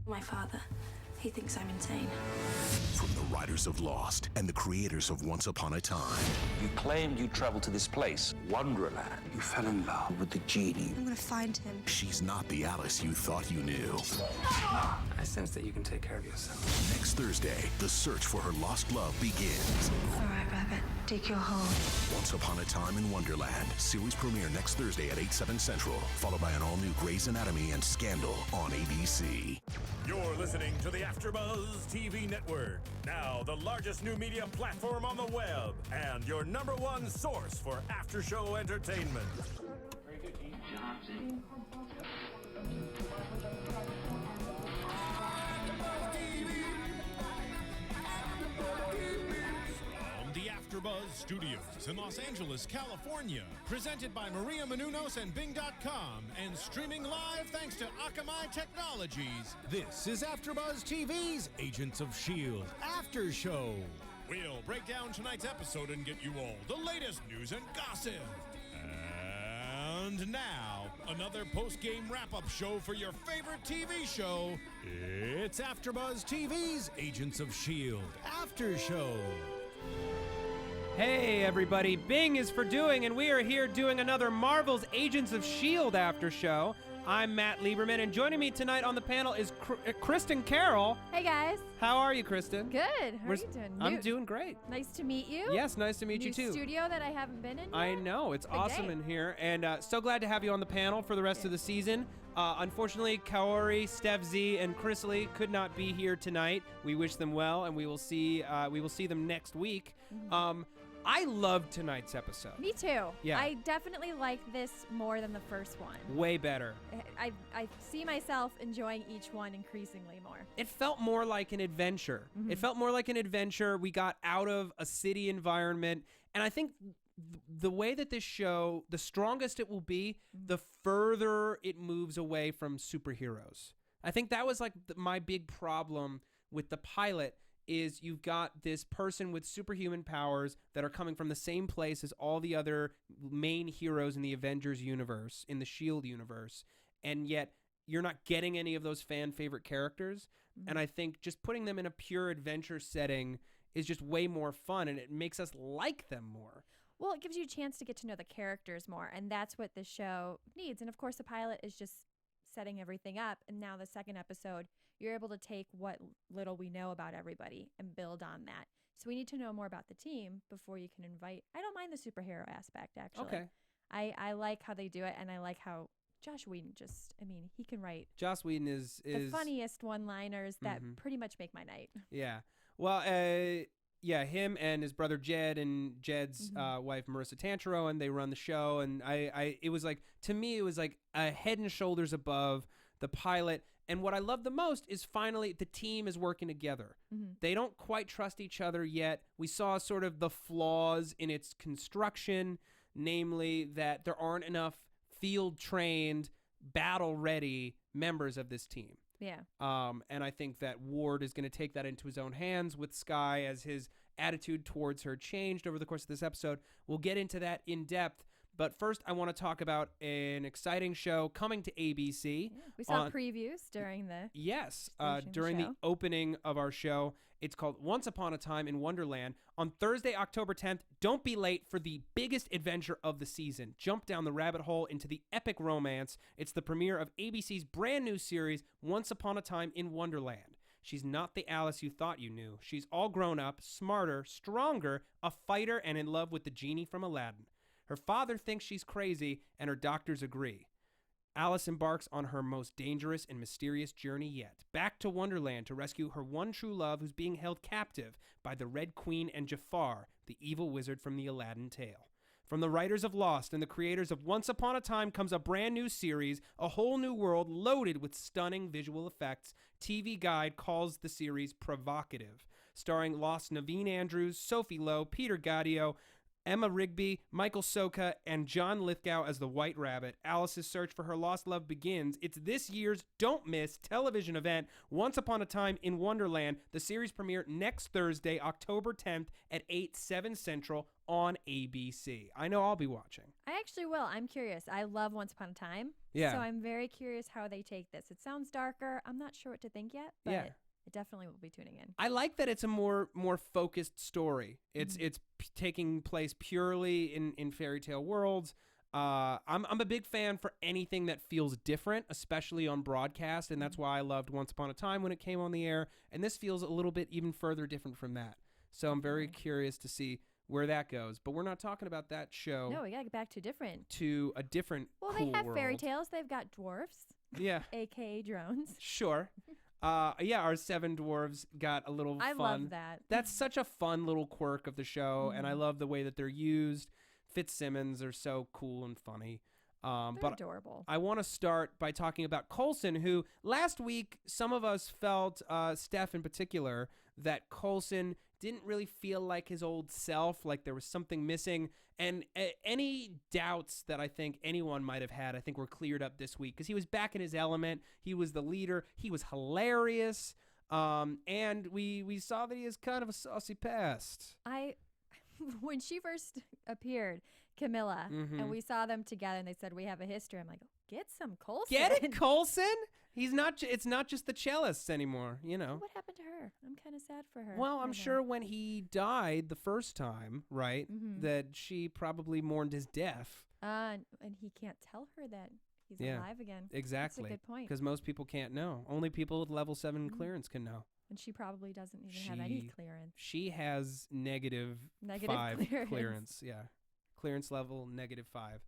My father, he thinks I'm insane. From the writers of Lost and the creators of Once Upon a Time. You claimed you traveled to this place, Wonderland. You fell in love with the genie. I'm gonna find him. She's not the Alice you thought you knew. I sense that you can take care of yourself. Next Thursday, the search for her lost love begins. All right, Rabbit, dig your hole. Once Upon a Time in Wonderland. Series premiere next Thursday at 8, 7 Central. Followed by an all-new Grey's Anatomy and Scandal on ABC. You're listening to the Afterbuzz TV Network. Now, the largest new media platform on the web. And your #1 source for after-show entertainment. From the Afterbuzz Studios in Los Angeles, California. Presented by Maria Menounos and Bing.com. And streaming live thanks to Akamai Technologies. This is Afterbuzz TV's Agents of S.H.I.E.L.D. After Show. We'll break down tonight's episode and get you all the latest news and gossip. And now, another post-game wrap-up show for your favorite TV show. It's Afterbuzz TV's Agents of S.H.I.E.L.D. After Show. Hey everybody, Bing is for doing, and we are here doing another Marvel's Agents of S.H.I.E.L.D. after show. I'm Matt Lieberman, and joining me tonight on the panel is Kristin Carole. Hey guys. How are you, Kristin? Good. How are you doing? I'm doing great. Nice to meet you. Yes, nice to meet you too. New studio that I haven't been in yet. I know, it's awesome in here, and so glad to have you on the panel for the rest of the season. Unfortunately, Kaori, Steph Z, and Chrisley could not be here tonight. We wish them well, and we will see them next week. I loved tonight's episode. Me too. Yeah. I definitely like this more than the first one. Way better. I see myself enjoying each one increasingly more. It felt more like an adventure. Mm-hmm. It felt more like an adventure. We got out of a city environment. And I think the way that this show, the strongest it will be, the further it moves away from superheroes. I think that was like my big problem with the pilot is you've got this person with superhuman powers that are coming from the same place as all the other main heroes in the Avengers universe, in the S.H.I.E.L.D. universe, and yet you're not getting any of those fan favorite characters. Mm-hmm. And I think just putting them in a pure adventure setting is just way more fun, and it makes us like them more. Well, it gives you a chance to get to know the characters more, and that's what this show needs. And of course, the pilot is just setting everything up, and now the second episode, you're able to take what little we know about everybody and build on that. So we need to know more about the team before you can invite. I don't mind the superhero aspect, actually. Okay. I like how they do it, and I like how Joss Whedon he can write. Joss Whedon is the funniest one-liners that pretty much make my night. Yeah. Well, him and his brother Jed and Jed's wife Marissa Tantaro, and they run the show. And it was like, to me, it was like a head and shoulders above the pilot. And what I love the most is finally the team is working together. Mm-hmm. They don't quite trust each other yet. We saw sort of the flaws in its construction, namely that there aren't enough field-trained, battle-ready members of this team. Yeah. And I think that Ward is going to take that into his own hands with Skye as his attitude towards her changed over the course of this episode. We'll get into that in depth. But first, I want to talk about an exciting show coming to ABC. Yeah. We saw previews during the during the opening of our show. It's called Once Upon a Time in Wonderland. On Thursday, October 10th, don't be late for the biggest adventure of the season. Jump down the rabbit hole into the epic romance. It's the premiere of ABC's brand new series, Once Upon a Time in Wonderland. She's not the Alice you thought you knew. She's all grown up, smarter, stronger, a fighter, and in love with the genie from Aladdin. Her father thinks she's crazy, and her doctors agree. Alice embarks on her most dangerous and mysterious journey yet, back to Wonderland to rescue her one true love who's being held captive by the Red Queen and Jafar, the evil wizard from the Aladdin tale. From the writers of Lost and the creators of Once Upon a Time comes a brand new series, a whole new world loaded with stunning visual effects. TV Guide calls the series provocative. Starring Lost Naveen Andrews, Sophie Lowe, Peter Gaudio, Emma Rigby, Michael Soka, and John Lithgow as the White Rabbit. Alice's search for her lost love begins. It's this year's don't-miss television event, Once Upon a Time in Wonderland. The series premiere next Thursday, October 10th at 8, 7 Central on ABC. I know I'll be watching. I actually will. I'm curious. I love Once Upon a Time. Yeah. So I'm very curious how they take this. It sounds darker. I'm not sure what to think yet, but I definitely will be tuning in. I like that it's a more focused story. It's taking place purely in fairy tale worlds. I'm a big fan for anything that feels different, especially on broadcast, and that's why I loved Once Upon a Time when it came on the air. And this feels a little bit even further different from that. So I'm very curious to see where that goes. But we're not talking about that show. No, we gotta get back to a different. Well, cool they have fairy world. tales. They've got dwarfs. Yeah. AKA drones. Sure. Our 7 dwarves got a little fun. I love that. That's such a fun little quirk of the show, and I love the way that they're used. Fitzsimmons are so cool and funny. They're adorable. I want to start by talking about Coulson, who last week some of us felt, Steph in particular, that Coulson didn't really feel like his old self, like there was something missing. And any doubts that I think anyone might have had, I think were cleared up this week because he was back in his element. He was the leader. He was hilarious. And we saw that he has kind of a saucy past. When she first appeared, Camilla, and we saw them together and they said, we have a history. I'm like, get some Coulson. Get it, Coulson? He's not. It's not just the cellists anymore, you know. What happened to her? I'm kind of sad for her. Well, I'm sure when he died the first time, right, that she probably mourned his death. And he can't tell her that he's alive again. Exactly. That's a good point. Because most people can't know. Only people with level 7 clearance can know. And she probably doesn't even have any clearance. She has negative 5 clearance. Yeah. Clearance level -5.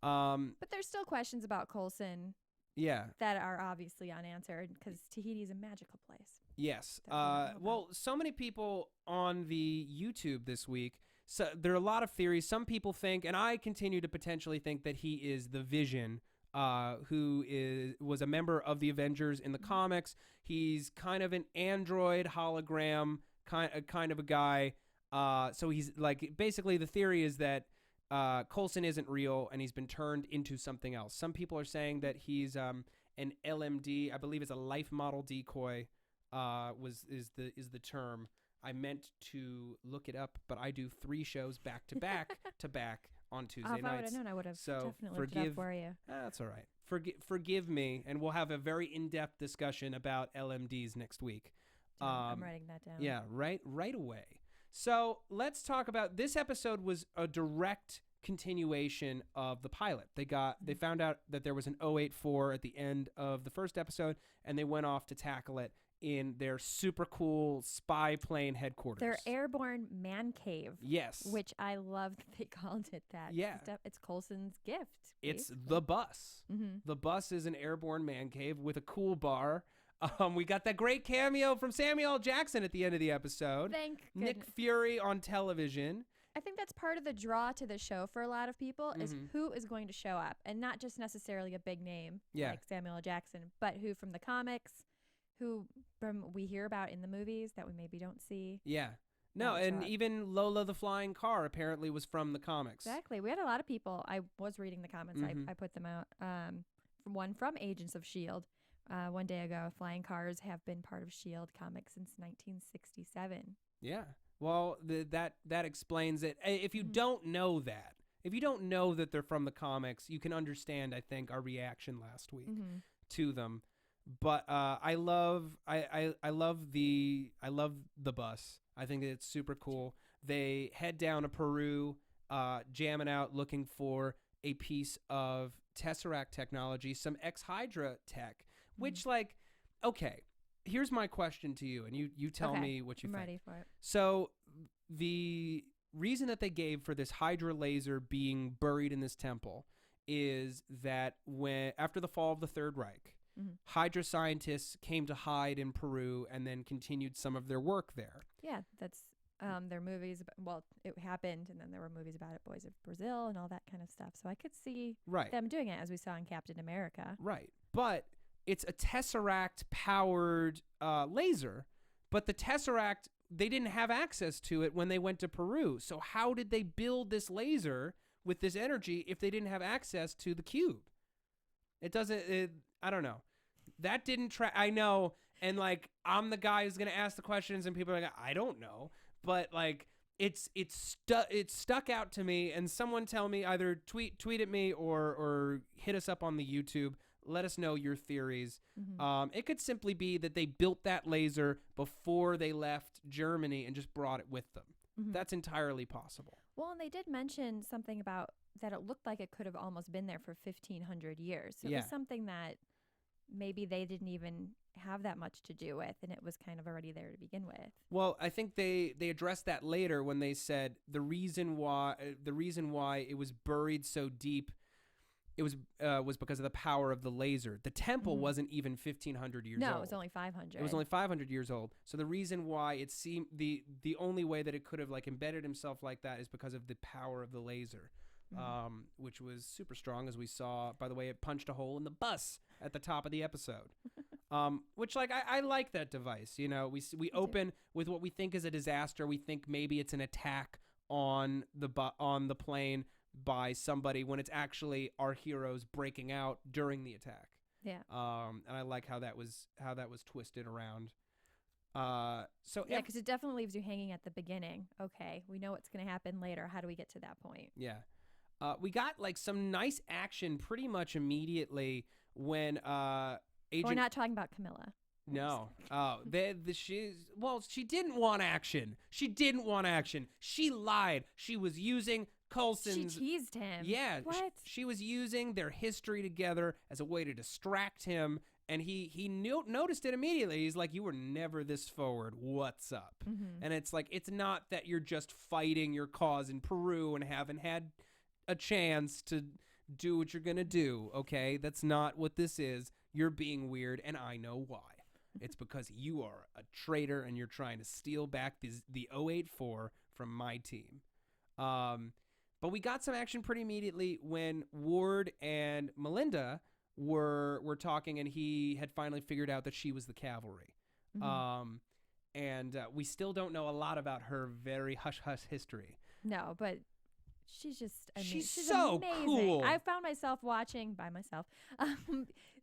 But there's still questions about Coulson. Yeah. That are obviously unanswered because Tahiti is a magical place. Yes. Well, so many people on the YouTube this week. So there are a lot of theories. Some people think, and I continue to potentially think, that he is the Vision, who was a member of the Avengers in the comics. He's kind of an android hologram kind of a guy. So he's like, basically the theory is that Coulson isn't real and he's been turned into something else. Some people are saying that he's an LMD, I believe it's a life model decoy, is the term. I meant to look it up, but I do 3 shows back to back on Tuesday nights. If I would have known, I would have definitely looked it up for you. That's all right. Forgive me, and we'll have a very in-depth discussion about LMDs next week. I'm writing that down. Yeah, right away. So let's talk about this episode. Was a direct continuation of the pilot. They found out that there was an 084 at the end of the first episode, and they went off to tackle it in their super cool spy plane headquarters. Their airborne man cave. Yes. Which I love that they called it that. Yeah. It's Coulson's gift. It's basically. the bus. The bus is an airborne man cave with a cool bar. We got that great cameo from Samuel L. Jackson at the end of the episode. Thank Nick goodness. Fury on television. I think that's part of the draw to the show for a lot of people is who is going to show up, and not just necessarily a big name like Samuel L. Jackson, but who from the comics, who we hear about in the movies that we maybe don't see. Yeah. No, and even Lola the Flying Car apparently was from the comics. Exactly. We had a lot of people. I was reading the comments. I put them out. One from Agents of S.H.I.E.L.D. One day ago. Flying cars have been part of S.H.I.E.L.D. comics since 1967. Yeah. Well, that explains it. If you don't know that, if you don't know that they're from the comics, you can understand, I think, our reaction last week to them. But I love the bus. I think it's super cool. They head down to Peru, jamming out, looking for a piece of Tesseract technology, some ex-Hydra tech, which okay, here's my question to you, and you tell me what you think. I'm ready for it. So the reason that they gave for this Hydra laser being buried in this temple is that after the fall of the Third Reich, Hydra scientists came to hide in Peru and then continued some of their work there. Yeah, that's their movies. It happened, and then there were movies about it, Boys of Brazil and all that kind of stuff. So I could see them doing it, as we saw in Captain America. Right. But it's a Tesseract-powered laser, but the Tesseract they didn't have access to it when they went to Peru. So how did they build this laser with this energy if they didn't have access to the cube? It doesn't, I don't know. That didn't I know. And like, I'm the guy who's going to ask the questions and people are like, I don't know. But like, it stuck out to me, and someone tell me, either tweet at me or hit us up on the YouTube. Let us know your theories. It could simply be that they built that laser before they left Germany and just brought it with them. That's entirely possible. Well, and they did mention something about that it looked like it could have almost been there for 1,500 years. So it was something that maybe they didn't even have that much to do with, and it was kind of already there to begin with. Well, I think they addressed that later when they said the reason why it was buried so deep, it was because of the power of the laser. The temple wasn't even 1,500 years old. No, it was only 500. It was only 500 years old. So the reason why it seemed the only way that it could have like embedded himself like that is because of the power of the laser, which was super strong, as we saw by the way it punched a hole in the bus at the top of the episode. Which like I like that device. You know, we open with what we think is a disaster. We think maybe it's an attack on the plane by somebody, when it's actually our heroes breaking out during the attack. Yeah. And I like how that was twisted around. So yeah, because it definitely leaves you hanging at the beginning. Okay, we know what's going to happen later. How do we get to that point? Yeah. We got like some nice action pretty much immediately when We're not talking about Camilla. No. Oh, she didn't want action. She lied. She was using Coulson's. She teased him. Yeah. What? She was using their history together as a way to distract him, and he noticed it immediately. He's like, "You were never this forward. What's up?" And it's like, it's not that you're just fighting your cause in Peru and haven't had a chance to do what you're gonna do. Okay, that's not what this is. You're being weird, and I know why. It's because you are a traitor and you're trying to steal back the 084 from my team. But we got some action pretty immediately when Ward and Melinda were talking, and he had finally figured out that she was the cavalry. And we still don't know a lot about her very hush-hush history. No, but she's just, she's so amazing. cool. I found myself watching by myself,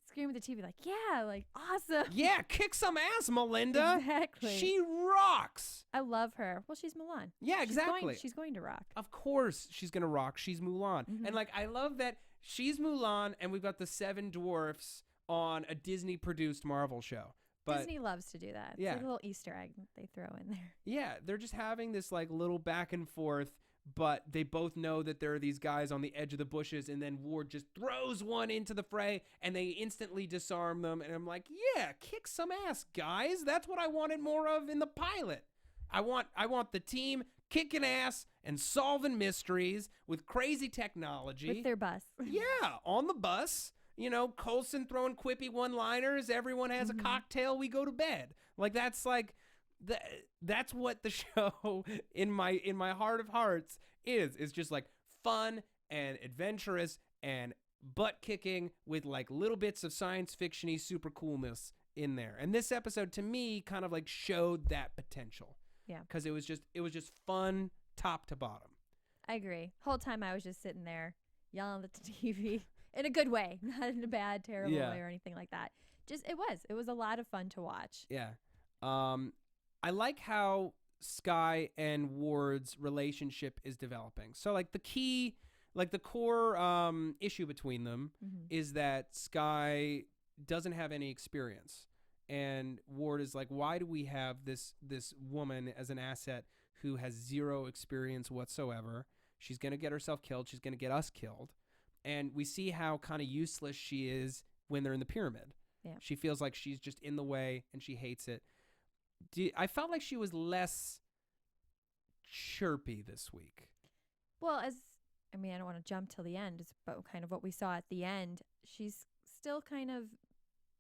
screaming at the TV like, yeah, like, awesome. Yeah, kick some ass, Melinda. Exactly. She rocks. I love her. Well, she's Mulan. Yeah, exactly. She's going to rock. Of course she's going to rock. She's Mulan. And like, I love that she's Mulan, and we've got the 7 dwarfs on a Disney-produced Marvel show. But Disney loves to do that. It's yeah. like a little Easter egg that they throw in there. Yeah, they're just having this like little back and forth, but they both know that there are these guys on the edge of the bushes, and then Ward just throws one into the fray, and they instantly disarm them. And I'm like, yeah, kick some ass, guys. That's what I wanted more of in the pilot. I want the team kicking ass and solving mysteries with crazy technology. With their bus. Yeah, on the bus. You know, Coulson throwing quippy one-liners. Everyone has a cocktail. We go to bed. Like, that's like, that's what the show in my heart of hearts is. It's just like fun and adventurous and butt kicking with like little bits of science fiction-y super coolness in there. And this episode to me kind of like showed that potential. Yeah. Because it was just fun top to bottom. I agree. Whole time I was just sitting there yelling at the TV. In a good way, not in a bad, terrible way or anything like that. It was a lot of fun to watch. Yeah. I like how Skye and Ward's relationship is developing. So like the core issue between them is that Skye doesn't have any experience. And Ward is like, why do we have this woman as an asset who has zero experience whatsoever? She's going to get herself killed. She's going to get us killed. And we see how kind of useless she is when they're in the pyramid. Yeah. She feels like she's just in the way and she hates it. I felt like she was less chirpy this week. Well, I don't want to jump till the end, but kind of what we saw at the end, she's still kind of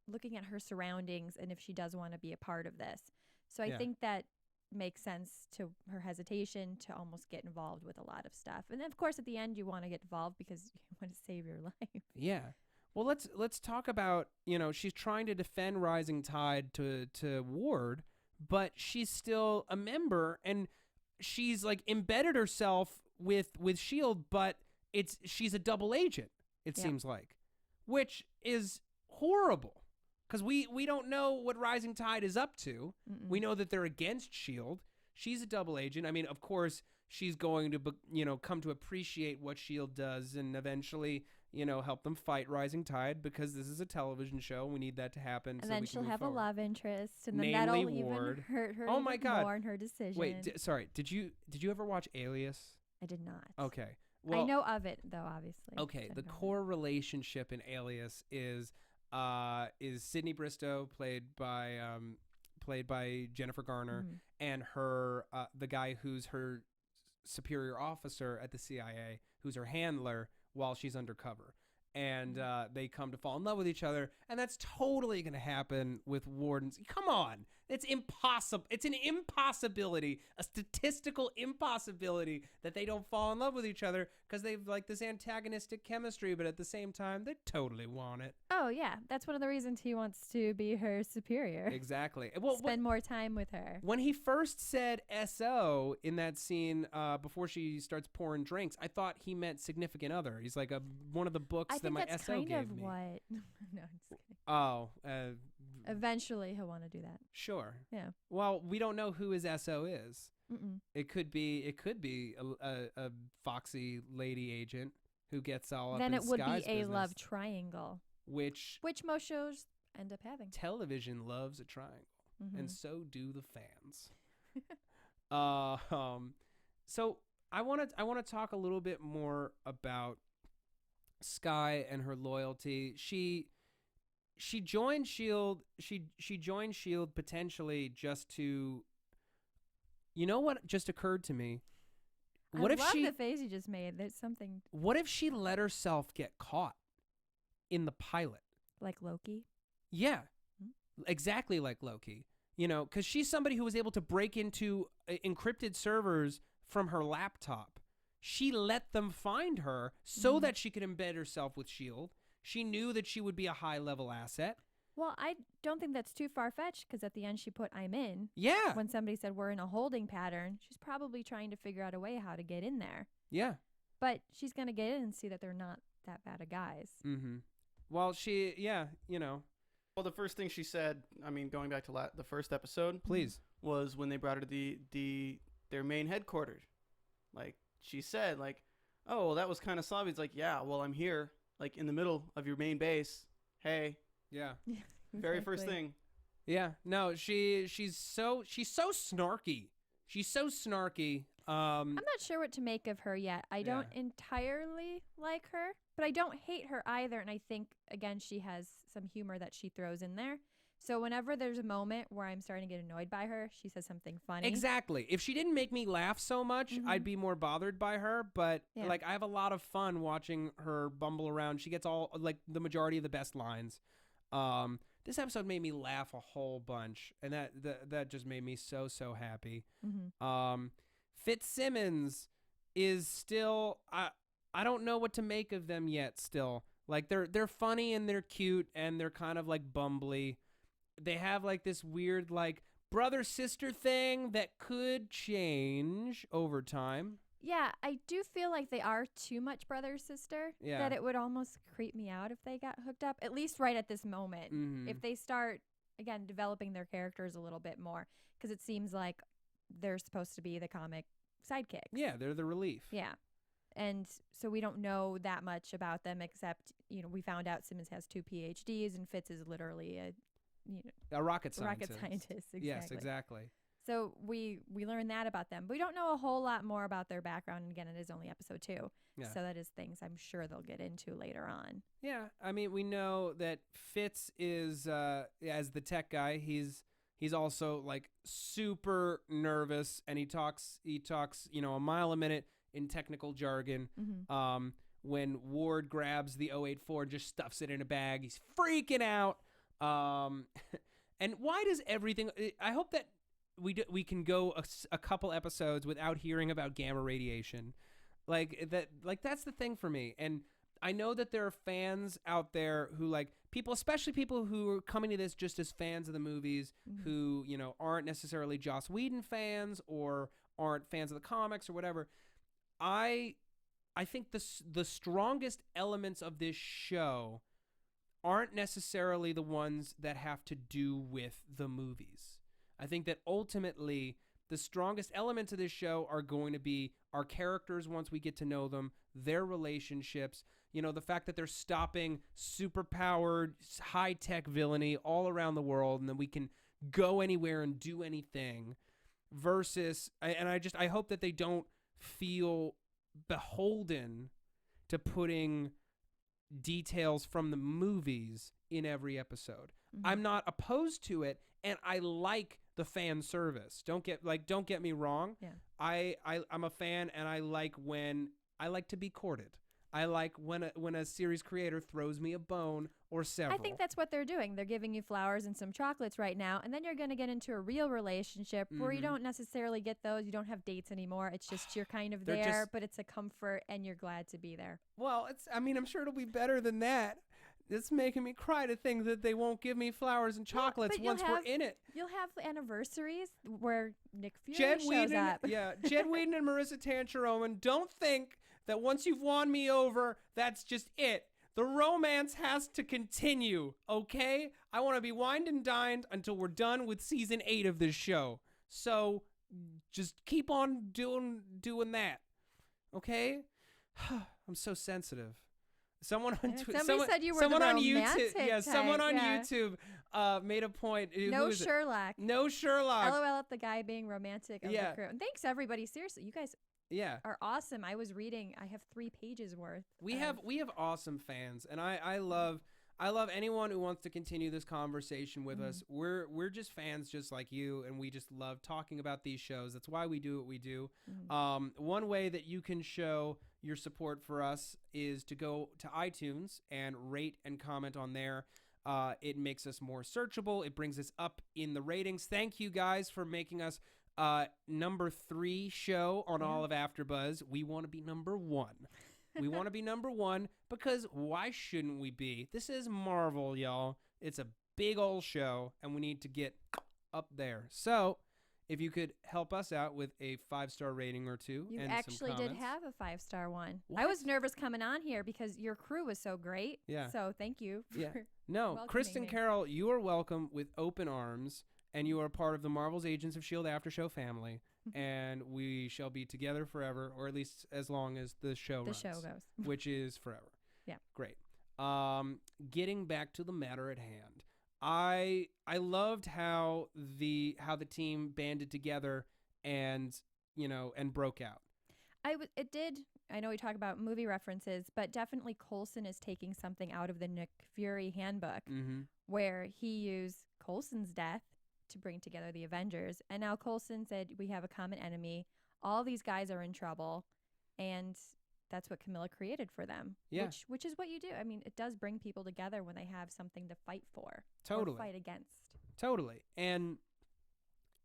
looking at her surroundings and if she does want to be a part of this. So I think that makes sense to her hesitation to almost get involved with a lot of stuff. And then of course at the end you want to get involved because you want to save your life. Yeah. Well, let's talk about, she's trying to defend Rising Tide to Ward, but she's still a member, and she's like embedded herself with S.H.I.E.L.D., but she's a double agent, it seems like, which is horrible because we don't know what Rising Tide is up to. We know that they're against S.H.I.E.L.D. She's a double agent. I mean, of course, she's going to, come to appreciate what S.H.I.E.L.D. does and eventually, help them fight Rising Tide because this is a television show. We need that to happen. And then she'll have a love interest, and then Namely that'll Ward. even hurt her Oh my God. more in her decision. Wait, sorry. Did you ever watch Alias? I did not. Okay. Well, I know of it, though, obviously. Okay, the core relationship in Alias is Sydney Bristow, played by Jennifer Garner, and her the guy who's her superior officer at the CIA, who's her handler while she's undercover. And they come to fall in love with each other, and that's totally going to happen with Wardens. Come on. It's impossible. It's an impossibility, a statistical impossibility that they don't fall in love with each other because they've like this antagonistic chemistry, but at the same time, they totally want it. Oh, yeah. That's one of the reasons he wants to be her superior. Exactly. Well, spend more time with her. When he first said S.O. in that scene before she starts pouring drinks, I thought he meant significant other. He's like one of the books that my S.O. gave me. I think that's kind of what... No, I'm just kidding. Oh. Eventually, he'll want to do that. Sure. Yeah. Well, we don't know who his S.O. is. Mm-mm. It could be a foxy lady agent who gets all up then in it would Skye's be a business, love triangle, which most shows end up having. Television loves a triangle, and so do the fans. So I want to talk a little bit more about Skye and her loyalty. She joined S.H.I.E.L.D. She joined S.H.I.E.L.D. potentially just to. You know what just occurred to me? What if love she? The face you just made. There's something. What if she let herself get caught in the pilot? Like Loki? Yeah, exactly like Loki. Because she's somebody who was able to break into encrypted servers from her laptop. She let them find her so that she could embed herself with S.H.I.E.L.D. She knew that she would be a high-level asset. Well, I don't think that's too far-fetched because at the end she put "I'm in." Yeah. When somebody said we're in a holding pattern, she's probably trying to figure out a way how to get in there. Yeah. But she's going to get in and see that they're not that bad of guys. Mm-hmm. Well, Well, the first thing she said, I mean, going back to the first episode, please, was when they brought her to their main headquarters. Like, she said, like, oh, well, that was kind of sloppy. It's like, yeah, well, I'm here, like, in the middle of your main base. Hey. Yeah. Very first thing. Yeah. No, she's so snarky. She's so snarky. I'm not sure what to make of her yet. I don't entirely like her, but I don't hate her either. And I think, again, she has some humor that she throws in there. So whenever there's a moment where I'm starting to get annoyed by her, she says something funny. Exactly. If she didn't make me laugh so much, I'd be more bothered by her. But like, I have a lot of fun watching her bumble around. She gets all like the majority of the best lines. This episode made me laugh a whole bunch, and that just made me so happy. Fitzsimmons is still I don't know what to make of them yet. Still, like they're funny and they're cute and they're kind of like bumbly. They have like this weird like brother sister thing that could change over time. Yeah, I do feel like they are too much brother-sister. Yeah. That it would almost creep me out if they got hooked up, at least right at this moment. If they start, again, developing their characters a little bit more, because it seems like they're supposed to be the comic sidekicks. Yeah, they're the relief. Yeah. And so we don't know that much about them, except, we found out Simmons has 2 PhDs and Fitz is literally a rocket scientist. Exactly. Yes, exactly. So we learned that about them. But we don't know a whole lot more about their background. And again, it is only episode 2. Yeah. So that is things I'm sure they'll get into later on. Yeah. I mean, we know that Fitz is, as the tech guy, he's also like super nervous and he talks, a mile a minute in technical jargon. When Ward grabs the 084 and just stuffs it in a bag, he's freaking out. And why does everything, I hope that we can go a couple episodes without hearing about gamma radiation. Like that's the thing for me. And I know that there are fans out there who like people, especially people who are coming to this just as fans of the movies, who, you know, aren't necessarily Joss Whedon fans or aren't fans of the comics or whatever. I think the strongest elements of this show aren't necessarily the ones that have to do with the movies. I think that ultimately the strongest elements of this show are going to be our characters once we get to know them, their relationships, you know, the fact that they're stopping super-powered, high-tech villainy all around the world, and then we can go anywhere and do anything, versus, and I hope that they don't feel beholden to putting details from the movies in every episode. I'm not opposed to it, and I like the fan service. Don't get me wrong. Yeah. I'm a fan, and I like to be courted. I like when a series creator throws me a bone or several. I think that's what they're doing. They're giving you flowers and some chocolates right now, and then you're going to get into a real relationship where you don't necessarily get those. You don't have dates anymore. It's just you're kind of there, but it's a comfort, and you're glad to be there. Well, I'm sure it'll be better than that. It's making me cry to think that they won't give me flowers and chocolates once we're in it. You'll have anniversaries where Nick Fury shows up. Yeah, Jed Whedon and Marissa Tancheroman, don't think that once you've won me over, that's just it. The romance has to continue, okay? I want to be wined and dined until we're done with season 8 of this show. So just keep on doing that, okay? I'm so sensitive. Someone on said you were someone the on YouTube, romantic type, someone on YouTube made a point. No Sherlock. No Sherlock. LOL at the guy being romantic of the crew. And thanks everybody. Seriously, you guys are awesome. I was reading. I have 3 pages worth. We have awesome fans, and I love anyone who wants to continue this conversation with us. We're just fans just like you, and we just love talking about these shows. That's why we do what we do. One way that you can show your support for us is to go to iTunes and rate and comment on there. It makes us more searchable. It brings us up in the ratings. Thank you guys for making us number 3 show on all of AfterBuzz. We want to be number 1. We want to be number 1 because why shouldn't we be? This is Marvel, y'all. It's a big old show, and we need to get up there. So if you could help us out with a 5-star rating or 2 you and actually some did comments. have a 5-star one. What? I was nervous coming on here because your crew was so great. Yeah. So thank you for No, welcoming Kristin me. Carole, you are welcome with open arms, and you are part of the Marvel's Agents of S.H.I.E.L.D. After Show family, and we shall be together forever, or at least as long as the show runs. The show goes. Which is forever. Yeah. Great. Getting back to the matter at hand. I loved how the team banded together and broke out. It did. I know we talk about movie references, but definitely Coulson is taking something out of the Nick Fury handbook, where he used Coulson's death to bring together the Avengers, and now Coulson said we have a common enemy. All these guys are in trouble, and that's what Camilla created for them. Yeah. Which is what you do. I mean, it does bring people together when they have something to fight for. Totally. Or fight against. Totally. And,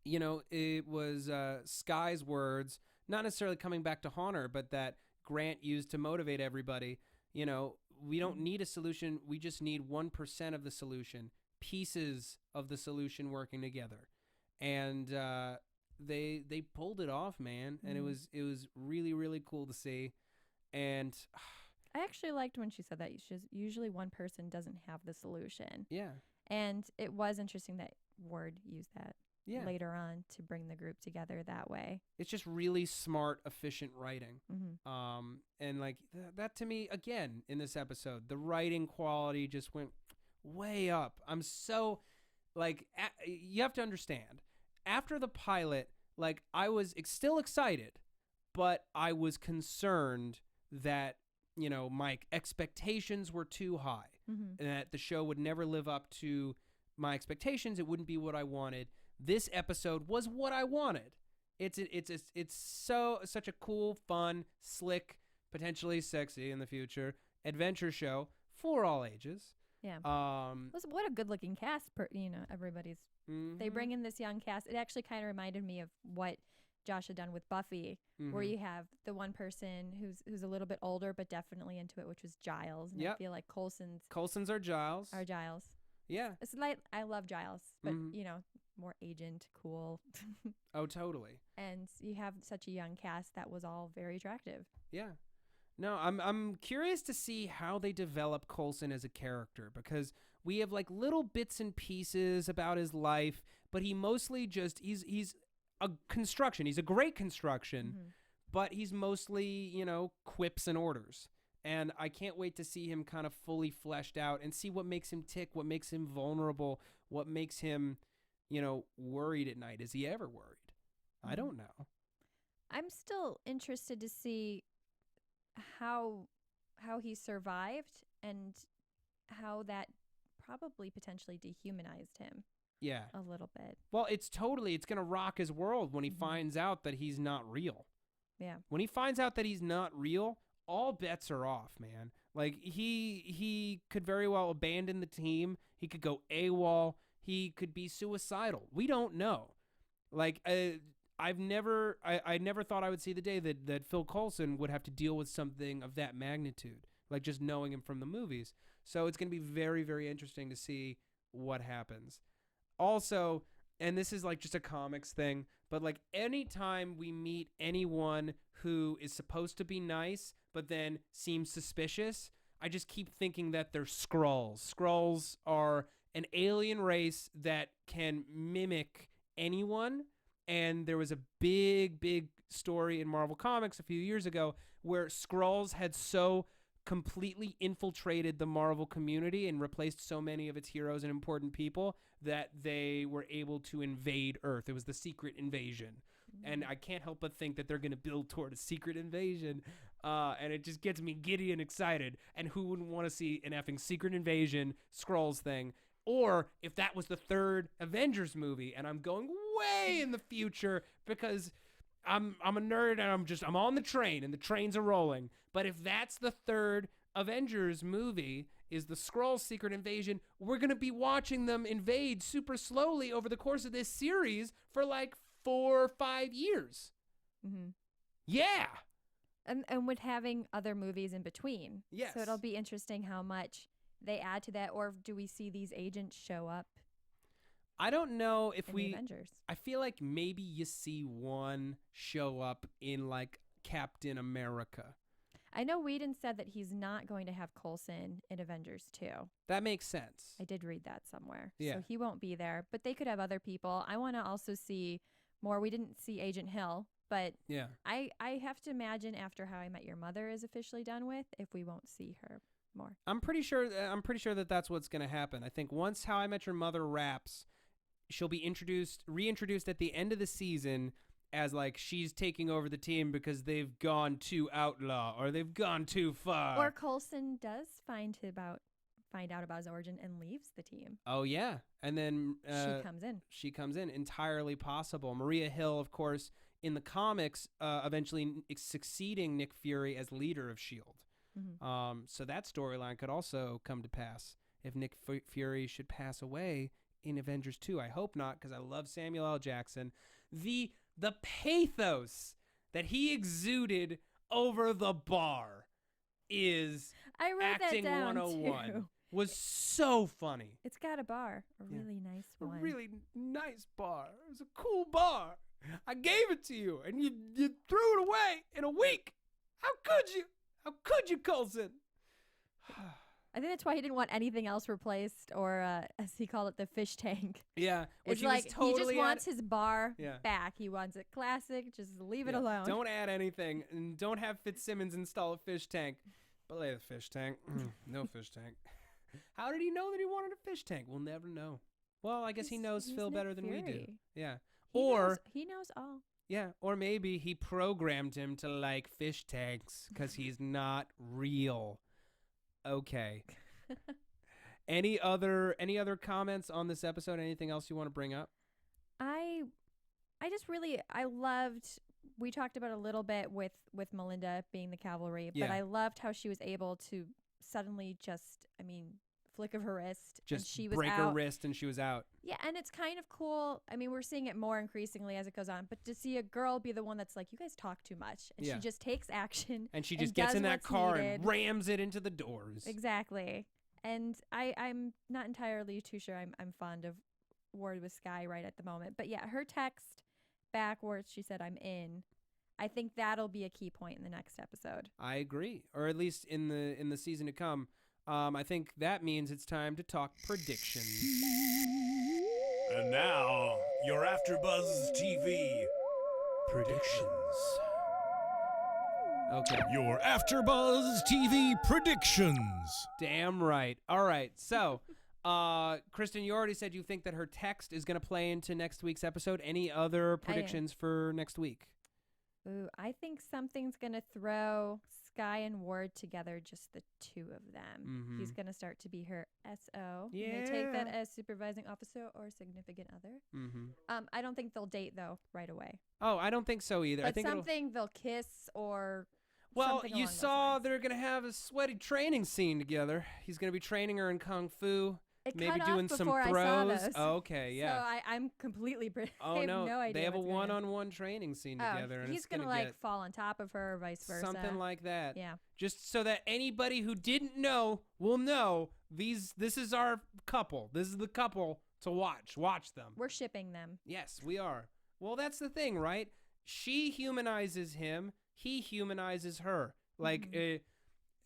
it was Skye's words, not necessarily coming back to haunt her, but that Grant used to motivate everybody. We don't need a solution. We just need 1% of the solution, pieces of the solution working together. And they pulled it off, man. And it was really, really cool to see. And I actually liked when she said that. Usually one person doesn't have the solution. Yeah. And it was interesting that Ward used that later on to bring the group together that way. It's just really smart, efficient writing. And like that to me, again, in this episode, the writing quality just went way up. I'm so you have to understand, after the pilot, I was still excited, but I was concerned that, my expectations were too high and that the show would never live up to my expectations. It wouldn't be what I wanted. This episode was what I wanted. It's such a cool, fun, slick, potentially sexy in the future adventure show for all ages. Yeah. What a good-looking cast. Everybody's. They bring in this young cast. It actually kind of reminded me of what Josh had done with Buffy, where you have the one person who's a little bit older but definitely into it, which was Giles. And I feel like Coulson's are Giles. Yeah. It's like I love Giles, but more agent, cool. Oh, totally. And you have such a young cast that was all very attractive. Yeah. No, I'm curious to see how they develop Coulson as a character, because we have like little bits and pieces about his life, but he mostly just he's a construction. He's a great construction, but he's mostly, quips and orders. And I can't wait to see him kind of fully fleshed out and see what makes him tick, what makes him vulnerable, what makes him, worried at night. Is he ever worried? I don't know. I'm still interested to see how he survived and how that probably potentially dehumanized him. Yeah. A little bit. Well, it's going to rock his world when he finds out that he's not real. Yeah. When he finds out that he's not real, all bets are off, man. Like, he could very well abandon the team. He could go AWOL. He could be suicidal. We don't know. Like, I never thought I would see the day that Phil Coulson would have to deal with something of that magnitude, like just knowing him from the movies. So it's going to be very, very interesting to see what happens. Also, and this is like just a comics thing, but like anytime we meet anyone who is supposed to be nice but then seems suspicious, I just keep thinking that they're Skrulls. Skrulls are an alien race that can mimic anyone. And there was a big story in Marvel Comics a few years ago where Skrulls had so completely infiltrated the Marvel community and replaced so many of its heroes and important people that they were able to invade Earth. It was the secret invasion. And I can't help but think that they're going to build toward a secret invasion. And it just gets me giddy and excited. And who wouldn't want to see an effing secret invasion Skrulls thing? Or if that was the third Avengers movie, and I'm going way in the future because I'm a nerd and I'm on the train and the trains are rolling. But if that's the third Avengers movie, is the Skrulls secret invasion, we're going to be watching them invade super slowly over the course of this series for like 4 or 5 years. Yeah. And with having other movies in between. Yes. So it'll be interesting how much they add to that, or do we see these agents show up? I don't know if in the Avengers. I feel like maybe you see one show up in like Captain America. I know Whedon said that he's not going to have Coulson in Avengers 2. That makes sense. I did read that somewhere. Yeah. So he won't be there, but they could have other people. I want to also see more. We didn't see Agent Hill, but yeah, I have to imagine after How I Met Your Mother is officially done with, if we won't see her more. I'm pretty sure that that's what's going to happen. I think once How I Met Your Mother wraps, she'll be reintroduced at the end of the season as like she's taking over the team because they've gone too outlaw or they've gone too far. Or Coulson does find out about his origin and leaves the team. Oh yeah, and then she comes in. Entirely possible. Maria Hill, of course, in the comics, eventually succeeding Nick Fury as leader of S.H.I.E.L.D. So that storyline could also come to pass if Nick Fury should pass away in Avengers 2. I hope not, because I love Samuel L. Jackson. The pathos that he exuded over the bar is I wrote acting that down 101. Too. Was so funny. It's got a bar, a really nice one. A really nice bar. It was a cool bar. I gave it to you, and you threw it away in a week. How could you? How could you, Coulson? I think that's why he didn't want anything else replaced, or as he called it, the fish tank. Yeah, it's like he just wants his bar back. He wants it classic. Just leave it alone. Don't add anything, and don't have Fitzsimmons install a fish tank. Belay the fish tank. No fish tank. How did he know that he wanted a fish tank? We'll never know. Well, I guess he knows Phil Nick better than we do. Fury. Yeah. He knows all. Yeah, or maybe he programmed him to like fish tanks because he's not real. Okay. Any other comments on this episode? Anything else you want to bring up? I loved. We talked about a little bit with Melinda being the cavalry, but I loved how she was able to suddenly just, flick of her wrist. Just and she was break out. her wrist and she was out. Yeah, and it's kind of cool. I mean, we're seeing it more increasingly as it goes on, but to see a girl be the one that's like, you guys talk too much, and she just takes action. And she just gets does in that what's car needed. and rams it into the doors. Exactly. And I'm not entirely too sure I'm fond of Ward with Skye right at the moment. But yeah, her text backwards, she said, I'm in. I think that'll be a key point in the next episode. I agree, or at least in the season to come. I think that means it's time to talk predictions. And now, your AfterBuzz TV predictions. Okay. Your AfterBuzz TV predictions. Damn right. All right. So, Kristin, you already said you think that her text is going to play into next week's episode. Any other predictions for next week? Ooh, I think something's going to throw Skye and Ward together, just the two of them. He's going to start to be her SO. Yeah. I'm going to take that as supervising officer or significant other. I don't think they'll date, though, right away. Oh, I don't think so either. But I think something they'll kiss or well, something you along those saw lines. they're going to have a sweaty training scene together. He's going to be training her in Kung Fu. It maybe cut doing off some before throws. I saw those. Oh, okay, yeah. So I'm completely Oh I have no, no idea. they have a what's gonna happen. one-on-one training scene together, and he's it's gonna like fall on top of her, or vice versa. something like that. Yeah. Just so that anybody who didn't know will know this is our couple. This is the couple to watch. Watch them. We're shipping them. Yes, we are. Well, that's the thing, right? She humanizes him. He humanizes her. Like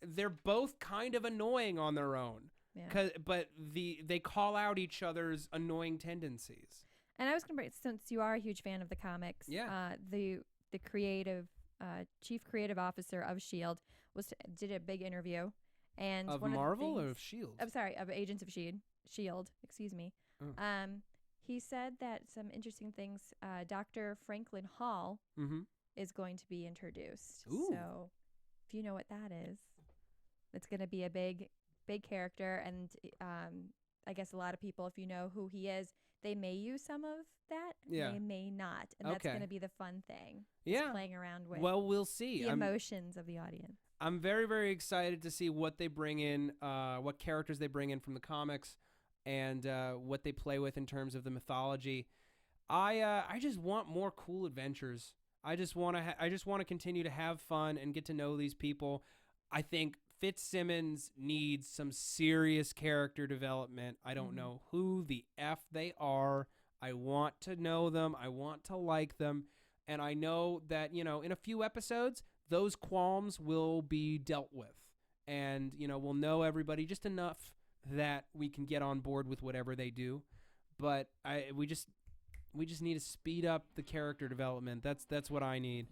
they're both kind of annoying on their own. Yeah. But they call out each other's annoying tendencies. And I was gonna bring, since you are a huge fan of the comics, the creative chief creative officer of S.H.I.E.L.D. did a big interview, and Of one Marvel of the or things, of S.H.I.E.L.D.? I'm sorry, of Agents of S.H.I.E.L.D. Excuse me. Oh. He said that some interesting things. Dr. Franklin Hall is going to be introduced. Ooh. So, if you know what that is, it's going to be a big character, and I guess a lot of people, if you know who he is, they may use some of that. Yeah. They may not, and that's Okay. going to be the fun thing. Yeah. Playing around with Well, we'll see. the emotions of the audience. I'm very, very excited to see what they bring in, what characters they bring in from the comics, and what they play with in terms of the mythology. I just want more cool adventures. I just want to continue to have fun and get to know these people. I think Fitzsimmons needs some serious character development. I don't know who the F they are. I want to know them. I want to like them. And I know that, in a few episodes, those qualms will be dealt with. And, we'll know everybody just enough that we can get on board with whatever they do. But we just need to speed up the character development. That's what I need.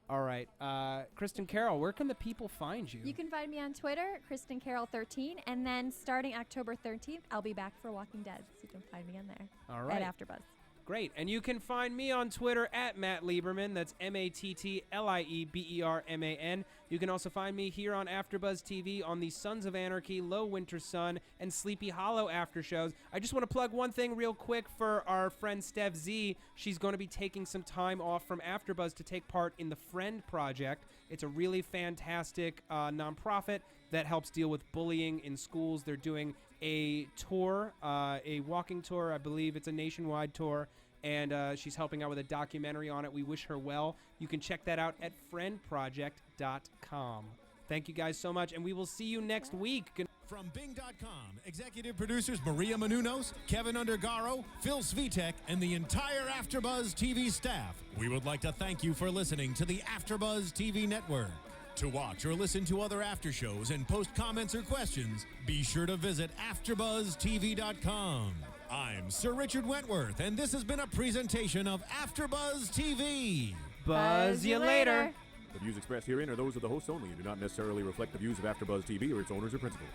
All right. Kristin Carole, where can the people find you? You can find me on Twitter, Kristin Carole 13, and then starting October 13th, I'll be back for Walking Dead, so you can find me on there. All right. At AfterBuzz. Great. And you can find me on Twitter at Matt Lieberman. That's MattLieberman. You can also find me here on AfterBuzz TV on the Sons of Anarchy, Low Winter Sun, and Sleepy Hollow after shows. I just want to plug one thing real quick for our friend Steph Z. She's going to be taking some time off from AfterBuzz to take part in the Friend Project. It's a really fantastic nonprofit that helps deal with bullying in schools. They're doing a tour, a walking tour. I believe it's a nationwide tour, and she's helping out with a documentary on it. We wish her well. You can check that out at friendproject.com. Thank you guys so much, and we will see you next week. From Bing.com, executive producers Maria Menounos, Kevin Undergaro, Phil Svitek, and the entire AfterBuzz TV staff, we would like to thank you for listening to the AfterBuzz TV network. To watch or listen to other after shows and post comments or questions, be sure to visit AfterBuzzTV.com. I'm Sir Richard Wentworth, and this has been a presentation of AfterBuzz TV. Buzz you later. The views expressed herein are those of the hosts only and do not necessarily reflect the views of AfterBuzz TV or its owners or principals.